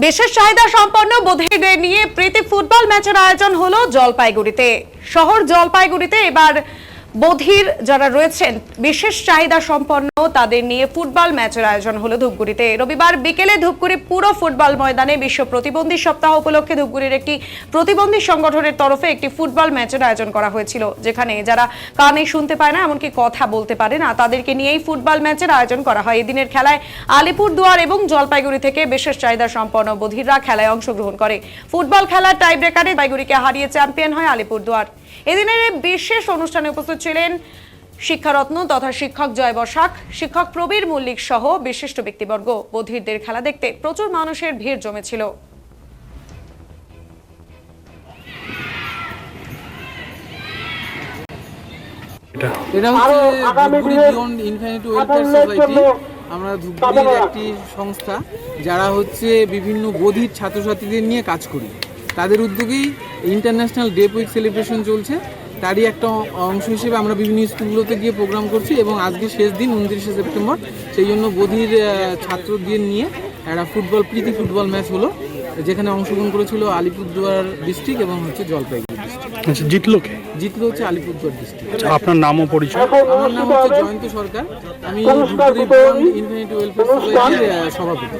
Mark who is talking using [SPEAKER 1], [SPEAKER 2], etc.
[SPEAKER 1] বিশেষ চাহিদা সম্পন্ন বধিরদের নিয়ে প্রীতি ফুটবল ম্যাচের আয়োজন হলো জলপাইগুড়িতে। শহর জলপাইগুড়িতে এবার বধির যারা রয়েছেন বিশেষ চাহিদা সম্পন্ন তাদের নিয়ে ফুটবল ম্যাচের আয়োজন হলো ধূপগুড়িতে। রবিবার বিকেলে ধূপগুড়ি পুরো ফুটবল ময়দানে বিশ্ব প্রতিবন্ধী সপ্তাহ উপলক্ষে ধূপগুড়ির একটি প্রতিবন্ধী সংগঠনের তরফে একটি ফুটবল ম্যাচের আয়োজন করা হয়েছিল, যেখানে যারা কানে শুনতে পায় না, এমনকি কথা বলতে পারে না, তাদেরকে নিয়েই ফুটবল ম্যাচের আয়োজন করা হয়। এদিনের খেলায় আলিপুরদুয়ার এবং জলপাইগুড়ি থেকে বিশেষ চাহিদা সম্পন্ন বধিররা খেলায় অংশগ্রহণ করে। ফুটবল খেলার টাই ব্রেকারে জলপাইগুড়িকে হারিয়ে চ্যাম্পিয়ন হয় আলিপুরদুয়ার। এদিনের বিশেষ অনুষ্ঠানে উপস্থিত ছিলেন শিক্ষারত্ন তথা শিক্ষক জয় বসাক, শিক্ষক প্রবীর মল্লিক সহ বিশিষ্ট ব্যক্তিবর্গ। বধিরদের খেলা দেখতে প্রচুর মানুষের ভিড় জমেছিল।
[SPEAKER 2] এটা হচ্ছে Dhupguri beyond infinity welfare society. আমরা ধূপগুড়ির একটি সংস্থা যারা হচ্ছে বিভিন্ন বধির ছাত্রছাত্রীদের নিয়ে কাজ করি। তাদের উদ্যোগেই ইন্টারন্যাশনাল ডে উইক সেলিব্রেশন চলছে, তারই একটা অংশ হিসেবে আমরা বিভিন্ন স্কুলগুলোতে গিয়ে প্রোগ্রাম করছি এবং আজকে শেষ দিন 29শে সেপ্টেম্বর, সেই জন্য বধির ছাত্রদের নিয়ে একটা প্রীতি ফুটবল ম্যাচ হলো, যেখানে অংশগ্রহণ করেছিল আলিপুরদুয়ার ডিস্ট্রিক্ট এবং হচ্ছে জলপাইগুড়ি ডিস্ট্রিক্ট।
[SPEAKER 3] আচ্ছা, জিতলো
[SPEAKER 2] হচ্ছে আলিপুরদুয়ার ডিস্ট্রিক্ট।
[SPEAKER 3] আপনার নাম ও পরিচয়?
[SPEAKER 2] আমার নাম হচ্ছে জয়ন্ত সরকার, আমি ধূপগুড়ি বিয়ন্ড ইনফিনিটি ওয়েলফেয়ার সোসাইটির সভাপতি।